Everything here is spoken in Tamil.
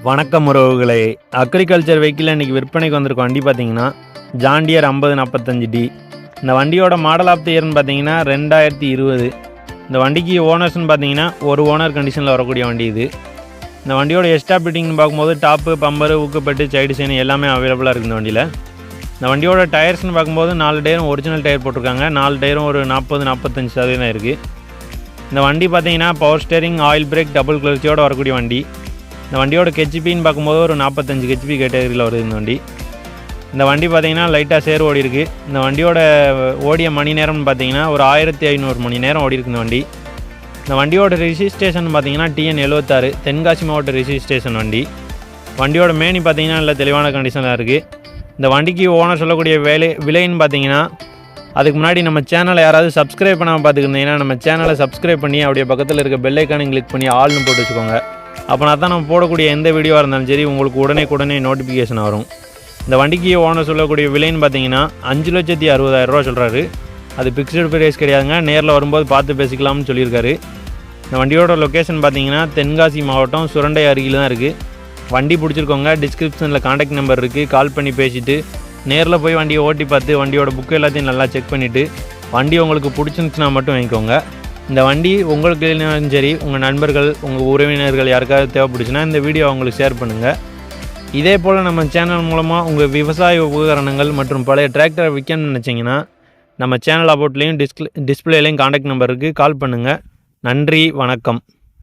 வணக்கம் உறவுகளே. அக்ரிகல்ச்சர் வெஹிக்கிள் இன்றைக்கி விற்பனைக்கு வந்திருக்க வண்டி பார்த்தீங்கன்னா ஜான் டியர் 5045D. இந்த வண்டியோட மாடல் ஆஃப் தி இயர்னு பார்த்தீங்கன்னா 2020. இந்த வண்டிக்கு ஓனர்ஸ்னு பார்த்தீங்கன்னா ஒரு ஓனர் கண்டிஷனில் வரக்கூடிய வண்டி இது. இந்த வண்டியோட எக்ஸ்ட்ரா ஃபிட்டிங்னு பார்க்கும்போது டாப்பு, பம்பரு, ஊக்குப்பட்டு, சைடு சைன் எல்லாமே அவைலபிளாக இருக்குது இந்த வண்டியில். இந்த வண்டியோட டயர்ஸ்னு பார்க்கும்போது 4 டயரும் ஒரிஜினல் டயர் போட்டிருக்காங்க. 4 டயரும் ஒரு 40-45% இருக்குது. இந்த வண்டி பார்த்தீங்கன்னா power steering, oil brake, double கிளர்ச்சியோடு வரக்கூடிய வண்டி. இந்த வண்டியோட ஹெச்பின்னு பார்க்கும்போது ஒரு 45 ஹெச்பி கேட்டகரியில் வருது இந்த வண்டி. இந்த வண்டி பார்த்தீங்கன்னா லைட்டாக சேர் ஓடி இருக்குது. இந்த வண்டியோட ஓடிய மணி நேரம்னு பார்த்தீங்கன்னா ஒரு 1500 மணி நேரம் ஓடி இருக்குது இந்த வண்டி. இந்த வண்டியோட ரிஜிஸ்ட்ரேஷன் பார்த்தீங்கன்னா TN76 தென்காசி மாவட்ட ரிஜிஸ்ட்ரேஷன் வண்டி. வண்டியோட மேனி பார்த்தீங்கன்னா நல்ல தெளிவான கண்டிஷனில் இருக்குது. இந்த வண்டிக்கு ஓனர் சொல்லக்கூடிய விலைன்னு பார்த்தீங்கன்னா, அதுக்கு முன்னாடி நம்ம சேனலை யாராவது சப்ஸ்கிரைப் பண்ணாமல் பார்த்துக்கிட்டிங்கன்னா நம்ம சேனலை சப்ஸ்கிரைப் பண்ணி அப்படியே பக்கத்தில் இருக்க பெல் ஐக்கானை கிளிக் பண்ணி ஆல்னு போட்டு வச்சுக்கோங்க. அப்போனா தான் நம்ம போடக்கூடிய எந்த வீடியோவாக இருந்தாலும் சரி உங்களுக்கு உடனே நோட்டிஃபிகேஷன் வரும். இந்த வண்டிக்கு ஓனர் சொல்லக்கூடிய விலைன்னு பார்த்தீங்கன்னா 5,60,000 சொல்கிறாரு. அது ஃபிக்ஸ்டு ப்ரைஸ் கிடையாதுங்க, நேரில் வரும்போது பார்த்து பேசிக்கலாம்னு சொல்லியிருக்காரு. இந்த வண்டியோட லொக்கேஷன் பார்த்தீங்கன்னா தென்காசி மாவட்டம் சுரண்டை அருகில் தான் இருக்குது. வண்டி பிடிச்சிருக்கோங்க, டிஸ்கிரிப்ஷனில் காண்டாக்ட் நம்பர் இருக்குது. கால் பண்ணி பேசிவிட்டு நேரில் போய் வண்டியை ஓட்டி பார்த்து வண்டியோட புக்கு எல்லாத்தையும் நல்லா செக் பண்ணிவிட்டு வண்டி உங்களுக்கு பிடிச்சிருந்துச்சுன்னா மட்டும் வாங்கிக்கோங்க. இந்த வண்டி உங்களுக்கு இல்லைனாலும் சரி, உங்கள் நண்பர்கள், உங்கள் உறவினர்கள் யாருக்காவது தேவைப்படுச்சுன்னா இந்த வீடியோ அவங்களுக்கு ஷேர் பண்ணுங்கள். இதே போல் நம்ம சேனல் மூலமாக உங்கள் விவசாய உபகரணங்கள் மற்றும் பழைய டிராக்டரை விற்கணும்னு நினச்சிங்கன்னா நம்ம சேனல் அபவுட்லேயும் டிஸ்பிளேலையும் காண்டாக்ட் நம்பருக்கு கால் பண்ணுங்கள். நன்றி, வணக்கம்.